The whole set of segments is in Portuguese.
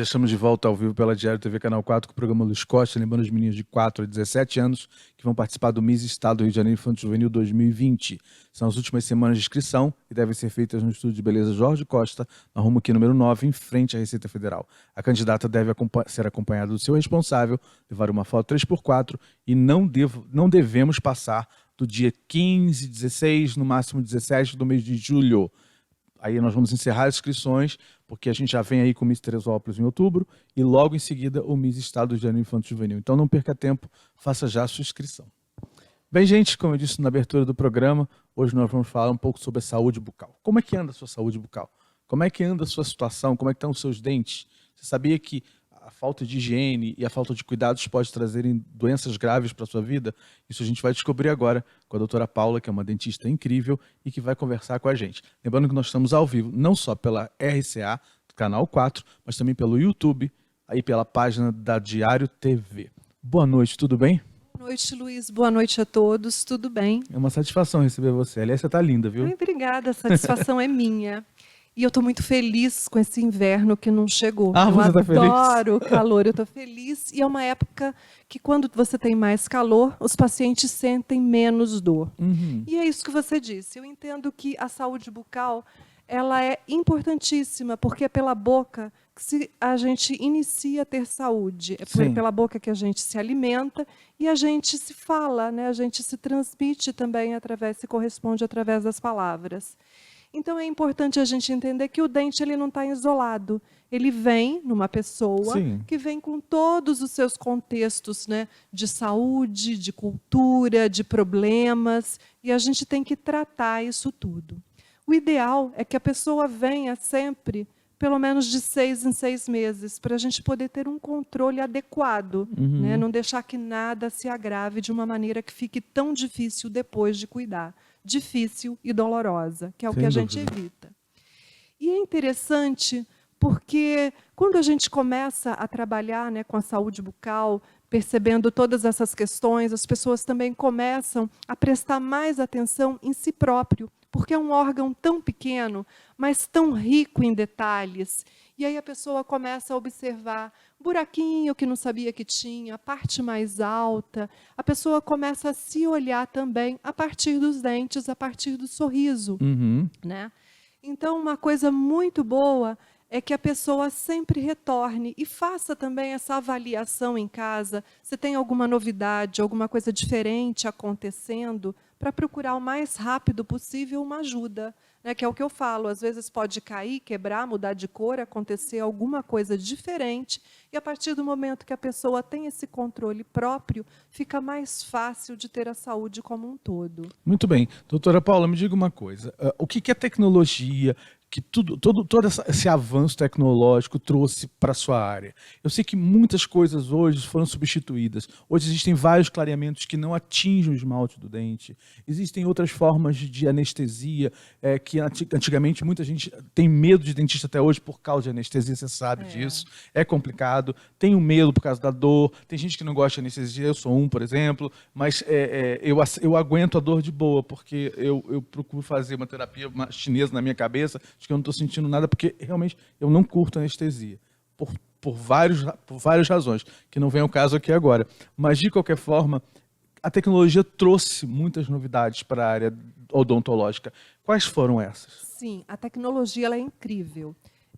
já estamos de volta ao vivo pela Diário TV Canal 4 com o programa Luiz Costa, lembrando os meninos de 4 a 17 anos que vão participar do MIS Estado do Rio de Janeiro Infanto Juvenil 2020. São as últimas semanas de inscrição e devem ser feitas no Estúdio de Beleza Jorge Costa, na Rumo aqui número 9, em frente à Receita Federal. A candidata deve ser acompanhada do seu responsável, levar uma foto 3x4 e não devemos passar do dia 15, 16, no máximo 17 do mês de julho. Aí nós vamos encerrar as inscrições, porque a gente já vem aí com o Miss Teresópolis em outubro e logo em seguida o Miss Estado do Rio de Janeiro Infanto Juvenil. Então não perca tempo, faça já a sua inscrição. Bem, gente, como eu disse na abertura do programa, hoje nós vamos falar um pouco sobre a saúde bucal. Como é que anda a sua saúde bucal? Como é que anda a sua situação? Como é que estão os seus dentes? Você sabia que a falta de higiene e a falta de cuidados pode trazerem doenças graves para a sua vida? Isso a gente vai descobrir agora com a doutora Paula, que é uma dentista incrível e que vai conversar com a gente. Lembrando que nós estamos ao vivo, não só pela RCA, do Canal 4, mas também pelo YouTube, aí pela página da Diário TV. Boa noite, tudo bem? Boa noite, Luiz. Boa noite a todos. Tudo bem? É uma satisfação receber você. Aliás, você está linda, viu? Ai, obrigada. A satisfação é minha. E eu estou muito feliz com esse inverno que não chegou. Ah, você está feliz? Eu adoro o calor, eu estou feliz. E é uma época que quando você tem mais calor, os pacientes sentem menos dor. E é isso que você disse. Eu entendo que a saúde bucal ela é importantíssima, porque é pela boca que a gente inicia a ter saúde. É pela boca que a gente se alimenta e a gente se fala, né? A gente se transmite também se corresponde através das palavras. Então é importante a gente entender que o dente ele não está isolado. Ele vem numa pessoa que vem com todos os seus contextos, né, de saúde, de cultura, de problemas, e a gente tem que tratar isso tudo. O ideal é que a pessoa venha sempre, pelo menos de 6 em 6 meses, para a gente poder ter um controle adequado, né, não deixar que nada se agrave de uma maneira que fique tão difícil depois de cuidar. Difícil e dolorosa, que é o que a gente evita. E é interessante porque quando a gente começa a trabalhar, né, com a saúde bucal, percebendo todas essas questões, as pessoas também começam a prestar mais atenção em si próprio, porque é um órgão tão pequeno, mas tão rico em detalhes. E aí a pessoa começa a observar buraquinho que não sabia que tinha, a parte mais alta. A pessoa começa a se olhar também a partir dos dentes, a partir do sorriso. Né? Então, uma coisa muito boa é que a pessoa sempre retorne e faça também essa avaliação em casa, se tem alguma novidade, alguma coisa diferente acontecendo, para procurar o mais rápido possível uma ajuda. Né, que é o que eu falo, às vezes pode cair, quebrar, mudar de cor, acontecer alguma coisa diferente, e a partir do momento que a pessoa tem esse controle próprio, fica mais fácil de ter a saúde como um todo. Muito bem. Doutora Paula, me diga uma coisa, o que a tecnologia, que todo esse avanço tecnológico trouxe para a sua área? Eu sei que muitas coisas hoje foram substituídas. Hoje existem vários clareamentos que não atingem o esmalte do dente. Existem outras formas de anestesia, que antigamente muita gente tem medo de dentista até hoje por causa de anestesia, você sabe disso. É complicado, tem um medo por causa da dor, tem gente que não gosta de anestesia, eu sou um, por exemplo, mas eu aguento a dor de boa, porque eu procuro fazer uma terapia chinesa na minha cabeça, de que eu não estou sentindo nada, porque realmente eu não curto anestesia, por várias razões, que não vem ao caso aqui agora. Mas, de qualquer forma, a tecnologia trouxe muitas novidades para a área odontológica. Quais foram essas? Sim, a tecnologia ela é incrível.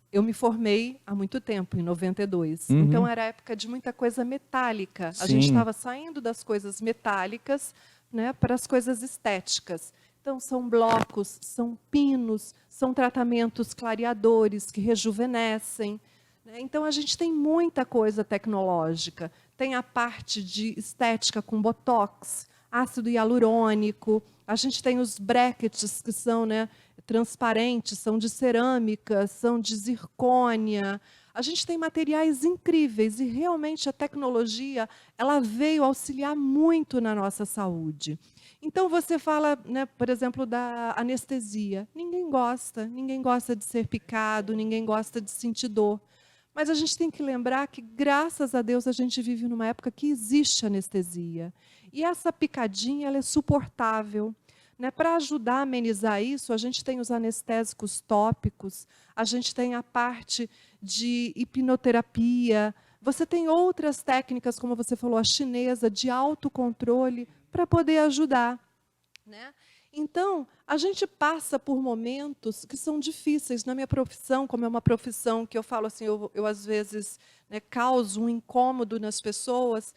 Eu me formei há muito tempo, em 92. Então, era a época de muita coisa metálica. A gente estava saindo das coisas metálicas, né, para as coisas estéticas. Então, são blocos, são pinos, são tratamentos clareadores que rejuvenescem. Né? Então, a gente tem muita coisa tecnológica. Tem a parte de estética com botox, ácido hialurônico. A gente tem os brackets que são, né, transparentes, são de cerâmica, são de zircônia. A gente tem materiais incríveis e realmente a tecnologia ela veio auxiliar muito na nossa saúde. Então, você fala, né, por exemplo, da anestesia. Ninguém gosta de ser picado, ninguém gosta de sentir dor. Mas a gente tem que lembrar que, graças a Deus, a gente vive numa época que existe anestesia. E essa picadinha ela é suportável. né? Para ajudar a amenizar isso, a gente tem os anestésicos tópicos, a gente tem a parte de hipnoterapia, você tem outras técnicas, como você falou, a chinesa, de autocontrole, para poder ajudar, né? Então, a gente passa por momentos que são difíceis. Na minha profissão, como é uma profissão que eu falo assim, eu às vezes, né, causo um incômodo nas pessoas,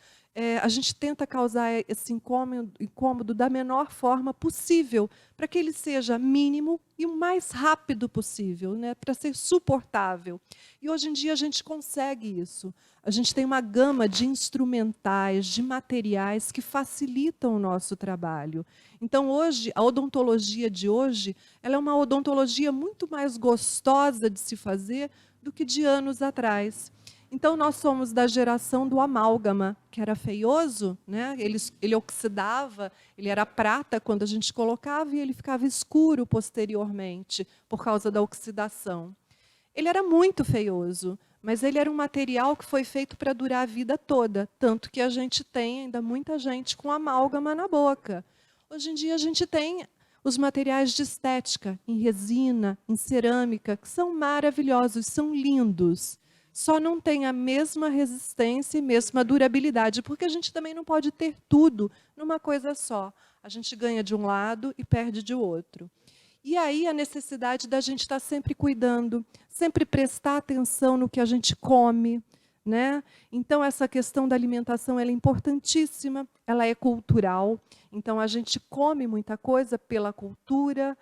a gente tenta causar esse incômodo da menor forma possível, para que ele seja mínimo e o mais rápido possível, né, para ser suportável. E hoje em dia a gente consegue isso. A gente tem uma gama de instrumentais, de materiais que facilitam o nosso trabalho. Então, hoje, a odontologia de hoje, ela é uma odontologia muito mais gostosa de se fazer do que de anos atrás. Então, nós somos da geração do amálgama, que era feioso, né? Ele oxidava, ele era prata quando a gente colocava e ele ficava escuro posteriormente, por causa da oxidação. Ele era muito feioso, mas ele era um material que foi feito para durar a vida toda, tanto que a gente tem ainda muita gente com amálgama na boca. Hoje em dia a gente tem os materiais de estética, em resina, em cerâmica, que são maravilhosos, são lindos. Só não tem a mesma resistência e mesma durabilidade, porque a gente também não pode ter tudo numa coisa só. A gente ganha de um lado e perde de outro. E aí a necessidade da gente estar sempre cuidando, sempre prestar atenção no que a gente come, né? Então, essa questão da alimentação ela é importantíssima, ela é cultural. Então, a gente come muita coisa pela cultura,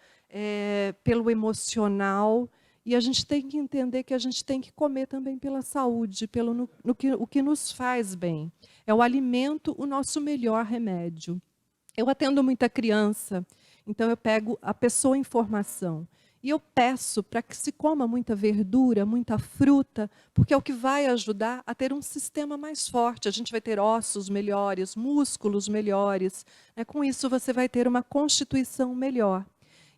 pelo emocional, e a gente tem que entender que a gente tem que comer também pela saúde, o que nos faz bem. É o alimento o nosso melhor remédio. Eu atendo muita criança, então eu pego a pessoa em formação. E eu peço para que se coma muita verdura, muita fruta, porque é o que vai ajudar a ter um sistema mais forte. A gente vai ter ossos melhores, músculos melhores, né? Com isso você vai ter uma constituição melhor.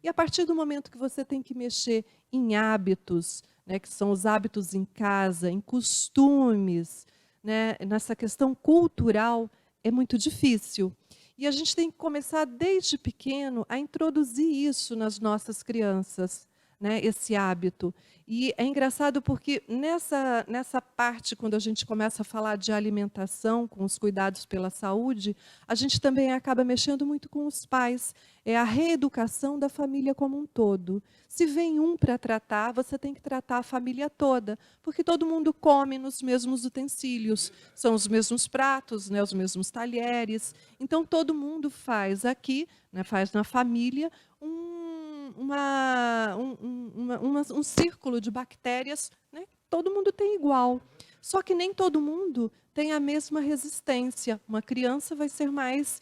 E a partir do momento que você tem que mexer em hábitos, né, que são os hábitos em casa, em costumes, né, nessa questão cultural, é muito difícil. E a gente tem que começar desde pequeno a introduzir isso nas nossas crianças, né, esse hábito. E é engraçado porque nessa parte, quando a gente começa a falar de alimentação, com os cuidados pela saúde, a gente também acaba mexendo muito com os pais. É a reeducação da família como um todo. Se vem um para tratar, você tem que tratar a família toda, porque todo mundo come nos mesmos utensílios, são os mesmos pratos, né, os mesmos talheres. Então, todo mundo faz aqui, né, faz na família, um círculo de bactérias, né, que todo mundo tem igual. Só que nem todo mundo tem a mesma resistência. Uma criança vai ser mais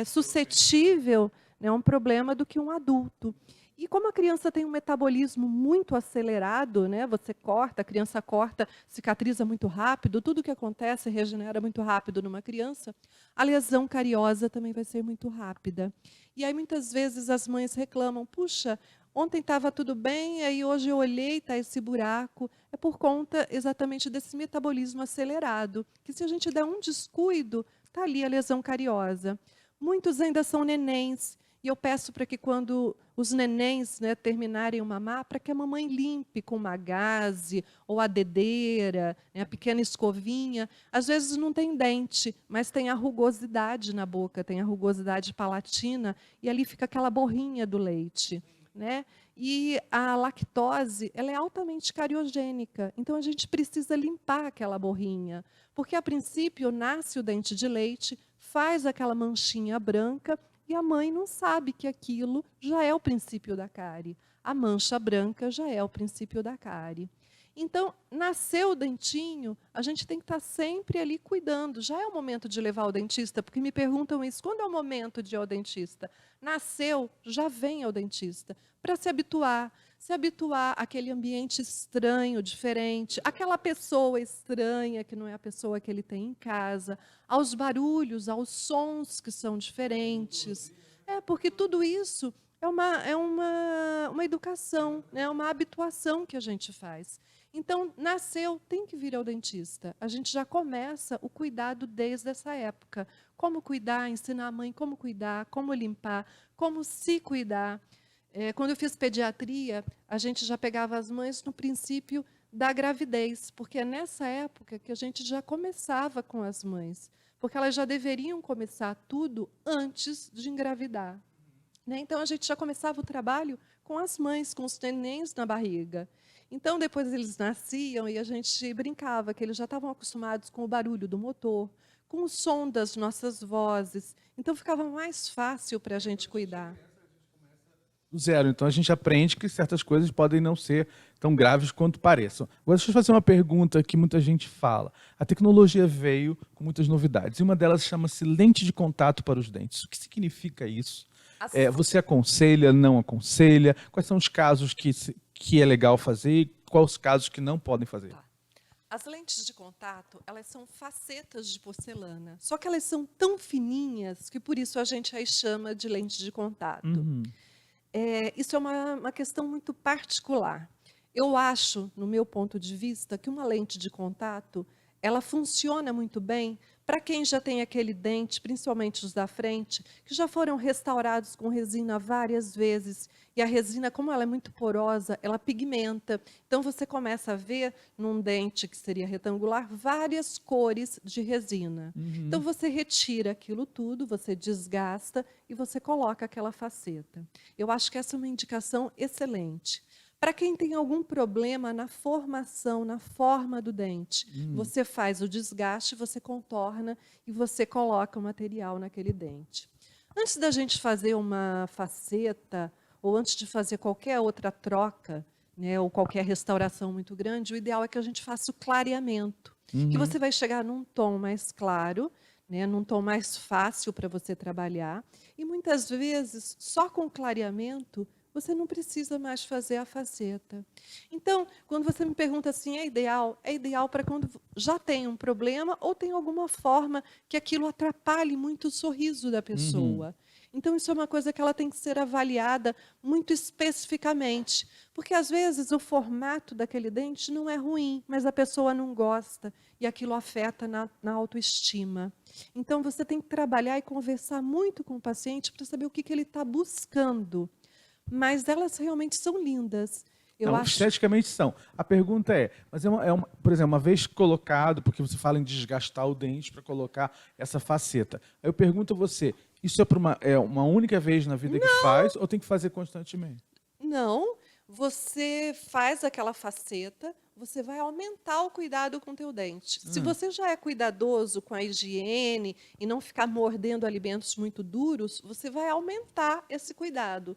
suscetível, né, a um problema do que um adulto. E como a criança tem um metabolismo muito acelerado, né, você corta, a criança corta, cicatriza muito rápido, tudo que acontece regenera muito rápido numa criança, a lesão cariosa também vai ser muito rápida. E aí muitas vezes as mães reclamam, puxa, ontem estava tudo bem, aí hoje eu olhei e está esse buraco. É por conta exatamente desse metabolismo acelerado, que se a gente der um descuido, está ali a lesão cariosa. Muitos ainda são nenéns, e eu peço para que quando os nenéns, né, terminarem o mamar, para que a mamãe limpe com uma gaze ou a dedeira, né, a pequena escovinha. Às vezes não tem dente, mas tem a rugosidade na boca, tem a rugosidade palatina, e ali fica aquela borrinha do leite, né? E a lactose, ela é altamente cariogênica, então a gente precisa limpar aquela borrinha, porque a princípio nasce o dente de leite, faz aquela manchinha branca, e a mãe não sabe que aquilo já é o princípio da cárie. A mancha branca já é o princípio da cárie. Então, nasceu o dentinho, a gente tem que estar sempre ali cuidando. Já é o momento de levar ao dentista, porque me perguntam isso, quando é o momento de ir ao dentista? Nasceu, já vem ao dentista, para se habituar àquele ambiente estranho, diferente, àquela pessoa estranha, que não é a pessoa que ele tem em casa, aos barulhos, aos sons que são diferentes. Porque tudo isso uma educação, né? Uma habituação que a gente faz. Então, nasceu, tem que vir ao dentista. A gente já começa o cuidado desde essa época. Como cuidar, ensinar a mãe como cuidar, como limpar, como se cuidar. Quando eu fiz pediatria, a gente já pegava as mães no princípio da gravidez, porque é nessa época que a gente já começava com as mães, porque elas já deveriam começar tudo antes de engravidar. Né? Então, a gente já começava o trabalho com as mães, com os nenéns na barriga. Então, depois eles nasciam e a gente brincava que eles já estavam acostumados com o barulho do motor, com o som das nossas vozes. Então, ficava mais fácil para a gente cuidar. Do zero. Então, a gente aprende que certas coisas podem não ser tão graves quanto pareçam. Agora, deixa eu fazer uma pergunta que muita gente fala. A tecnologia veio com muitas novidades, e uma delas chama-se lente de contato para os dentes. O que significa isso? Você aconselha, não aconselha? Quais são os casos que é legal fazer e quais os casos que não podem fazer? Tá. As lentes de contato, elas são facetas de porcelana, só que elas são tão fininhas que por isso a gente as chama de lente de contato. Isso é uma questão muito particular. Eu acho, no meu ponto de vista, que uma lente de contato, ela funciona muito bem para quem já tem aquele dente, principalmente os da frente, que já foram restaurados com resina várias vezes. E a resina, como ela é muito porosa, ela pigmenta. Então, você começa a ver, num dente que seria retangular, várias cores de resina. Então, você retira aquilo tudo, você desgasta e você coloca aquela faceta. Eu acho que essa é uma indicação excelente. Para quem tem algum problema na formação, na forma do dente, você faz o desgaste, você contorna e você coloca o material naquele dente. Antes da gente fazer uma faceta, ou antes de fazer qualquer outra troca, né, ou qualquer restauração muito grande, o ideal é que a gente faça o clareamento, que você vai chegar num tom mais claro, né, num tom mais fácil para você trabalhar, e muitas vezes, só com clareamento, você não precisa mais fazer a faceta. Então, quando você me pergunta assim, é ideal para quando já tem um problema ou tem alguma forma que aquilo atrapalhe muito o sorriso da pessoa. Então, isso é uma coisa que ela tem que ser avaliada muito especificamente, porque às vezes o formato daquele dente não é ruim, mas a pessoa não gosta e aquilo afeta na autoestima. Então, você tem que trabalhar e conversar muito com o paciente para saber o que ele está buscando. Mas elas realmente são lindas. Eu Não, acho... esteticamente são. A pergunta mas por exemplo, uma vez colocado, porque você fala em desgastar o dente para colocar essa faceta. Aí eu pergunto a você, isso é uma única vez na vida que faz ou tem que fazer constantemente? Não, você faz aquela faceta, você vai aumentar o cuidado com o teu dente. Se você já é cuidadoso com a higiene e não ficar mordendo alimentos muito duros, você vai aumentar esse cuidado.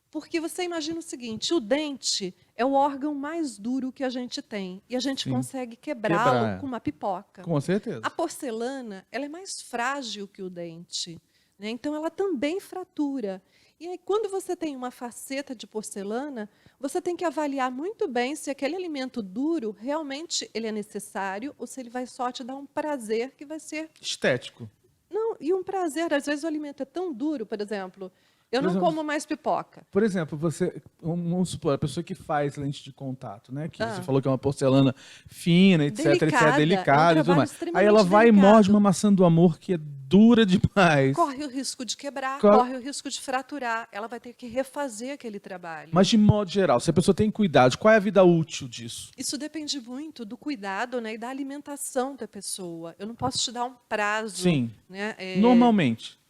Porque você imagina o seguinte, o dente é o órgão mais duro que a gente tem. E a gente consegue quebrá-lo com uma pipoca. Com certeza. A porcelana, ela é mais frágil que o dente. Né? Então, ela também fratura. E aí, quando você tem uma faceta de porcelana, você tem que avaliar muito bem se aquele alimento duro realmente ele é necessário ou se ele vai só te dar um prazer que vai ser... estético. Não, e um prazer. Às vezes o alimento é tão duro, por exemplo... Eu não como mais pipoca. Por exemplo, vamos supor, a pessoa que faz lente de contato, né? Que você falou que é uma porcelana fina, etc, delicada e tudo mais. Aí ela vai e morde uma maçã do amor que é dura demais. Corre o risco de quebrar, corre o risco de fraturar. Ela vai ter que refazer aquele trabalho. Mas, de modo geral, se a pessoa tem cuidado, qual é a vida útil disso? Isso depende muito do cuidado, né, e da alimentação da pessoa. Eu não posso te dar um prazo. Sim, né, normalmente.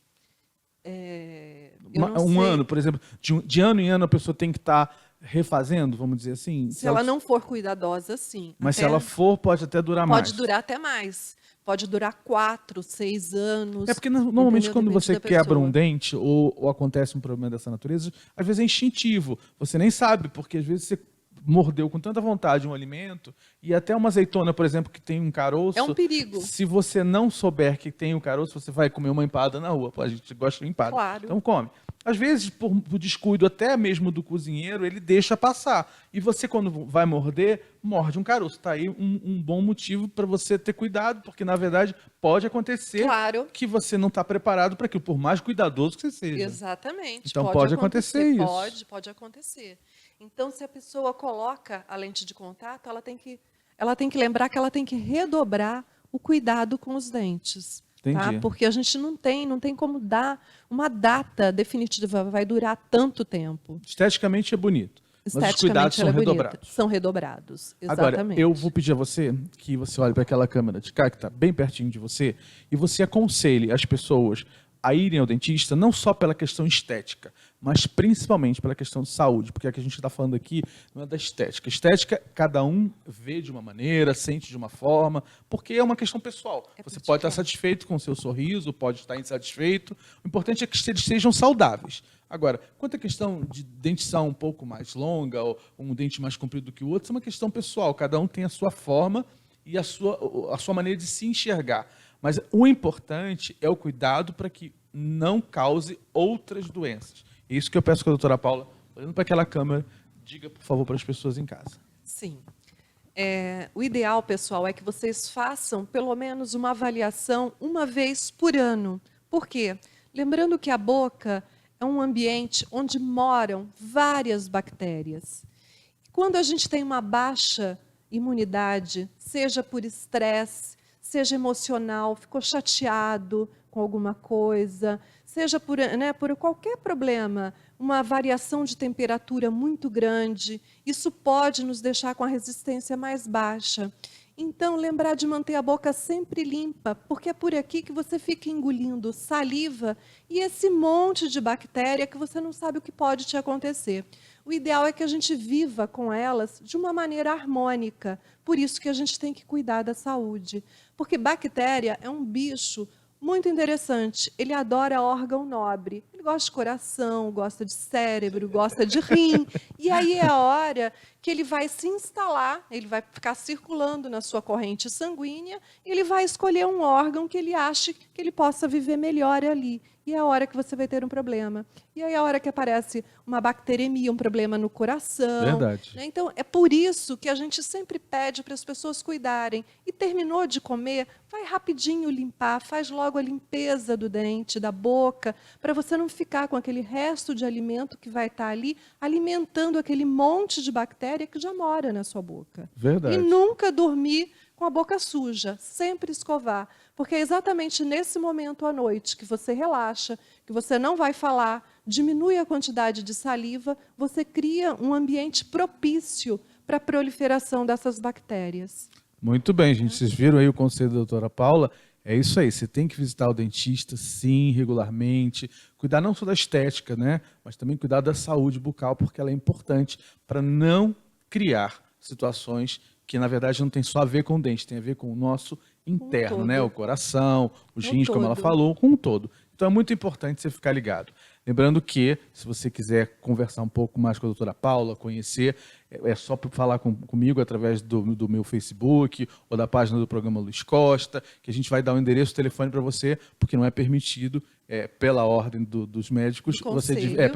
Um ano, por exemplo, de ano em ano a pessoa tem que estar refazendo, vamos dizer assim? Se ela não for cuidadosa, sim. Mas se ela for, pode até durar mais. Pode durar até mais. Pode durar 4, 6 anos. É porque normalmente quando você quebra um dente ou acontece um problema dessa natureza, às vezes é instintivo. Você nem sabe, porque às vezes você mordeu com tanta vontade um alimento e até uma azeitona, por exemplo, que tem um caroço. É um perigo. Se você não souber que tem um caroço, você vai comer uma empada na rua. Pô, a gente gosta de empada. Claro. Então come. Às vezes, por descuido até mesmo do cozinheiro, ele deixa passar. E você, quando vai morder, morde um caroço. Está aí um bom motivo para você ter cuidado, porque, na verdade, pode acontecer que você não está preparado para aquilo, por mais cuidadoso que você seja. Exatamente. Então, pode acontecer isso. Pode acontecer. Então, se a pessoa coloca a lente de contato, ela tem que lembrar que ela tem que redobrar o cuidado com os dentes. Tá? Porque a gente não tem como dar uma data definitiva, vai durar tanto tempo. Esteticamente é bonito, mas os cuidados são redobrados. São redobrados, exatamente. Agora, eu vou pedir a você que você olhe para aquela câmera de cá, que está bem pertinho de você, e você aconselhe as pessoas a irem ao dentista, não só pela questão estética, mas principalmente pela questão de saúde, porque a que a gente está falando aqui não é da estética. Estética, cada um vê de uma maneira, sente de uma forma, porque é uma questão pessoal. Você pode estar satisfeito com o seu sorriso, pode estar insatisfeito. O importante é que eles sejam saudáveis. Agora, quanto à questão de dentição um pouco mais longa, ou um dente mais comprido do que o outro, isso é uma questão pessoal. Cada um tem a sua forma e a sua maneira de se enxergar. Mas o importante é o cuidado para que não cause outras doenças. É isso que eu peço que a doutora Paula, olhando para aquela câmera, diga, por favor, para as pessoas em casa. Sim. O ideal, pessoal, é que vocês façam pelo menos uma avaliação uma vez por ano. Por quê? Lembrando que a boca é um ambiente onde moram várias bactérias. Quando a gente tem uma baixa imunidade, seja por estresse, seja emocional, ficou chateado com alguma coisa, seja por qualquer problema, uma variação de temperatura muito grande, isso pode nos deixar com a resistência mais baixa. Então, lembrar de manter a boca sempre limpa, porque é por aqui que você fica engolindo saliva e esse monte de bactéria que você não sabe o que pode te acontecer. O ideal é que a gente viva com elas de uma maneira harmônica. Por isso que a gente tem que cuidar da saúde. Porque bactéria é um bicho muito interessante. Ele adora órgão nobre. Ele gosta de coração, gosta de cérebro, gosta de rim. E aí é a hora que ele vai se instalar, ele vai ficar circulando na sua corrente sanguínea, e ele vai escolher um órgão que ele ache que ele possa viver melhor ali. E é a hora que você vai ter um problema. E aí é a hora que aparece uma bacteremia, um problema no coração. Verdade. Né? Então, é por isso que a gente sempre pede para as pessoas cuidarem. E terminou de comer, vai rapidinho limpar, faz logo a limpeza do dente, da boca, para você não ficar com aquele resto de alimento que vai estar ali, alimentando aquele monte de bactéria que já mora na sua boca. Verdade. E nunca dormir com a boca suja, sempre escovar. Porque é exatamente nesse momento à noite que você relaxa, que você não vai falar, diminui a quantidade de saliva, você cria um ambiente propício para a proliferação dessas bactérias. Muito bem, gente. Vocês viram aí o conselho da doutora Paula? É isso aí, você tem que visitar o dentista, sim, regularmente. Cuidar não só da estética, né? Mas também cuidar da saúde bucal, porque ela é importante para não criar situações que, na verdade, não tem só a ver com o dente, tem a ver com o nosso interno, né? O coração, os rins, como ela falou, com o todo. Então é muito importante você ficar ligado. Lembrando que, se você quiser conversar um pouco mais com a doutora Paula, conhecer, é só falar comigo através do meu Facebook ou da página do programa Luiz Costa, que a gente vai dar um endereço de telefone para você, porque não é permitido, pela ordem dos médicos, pelo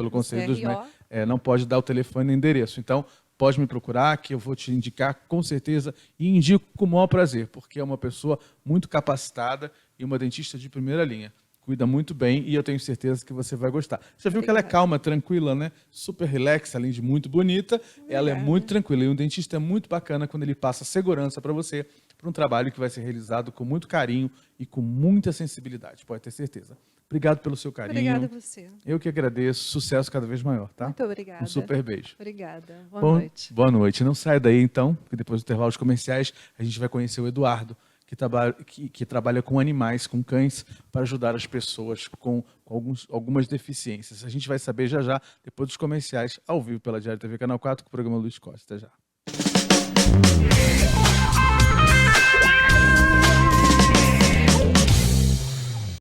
conselho dos médicos, não pode dar o telefone e o endereço. Então, pode me procurar, que eu vou te indicar com certeza, e indico com o maior prazer, porque é uma pessoa muito capacitada e uma dentista de primeira linha. Cuida muito bem e eu tenho certeza que você vai gostar. Você viu que ela é calma, tranquila, né? Super relax, além de muito bonita. Ela é muito tranquila. E um dentista é muito bacana quando ele passa segurança para você, para um trabalho que vai ser realizado com muito carinho e com muita sensibilidade, pode ter certeza. Obrigado pelo seu carinho. Obrigada a você. Eu que agradeço. Sucesso cada vez maior, tá? Muito obrigada. Um super beijo. Obrigada. Boa noite. Boa noite. Não saia daí, então, porque depois do intervalo dos comerciais, a gente vai conhecer o Eduardo, que trabalha com animais, com cães, para ajudar as pessoas com algumas deficiências. A gente vai saber já, depois dos comerciais, ao vivo pela Diário TV Canal 4, com o programa Luiz Costa. Até já.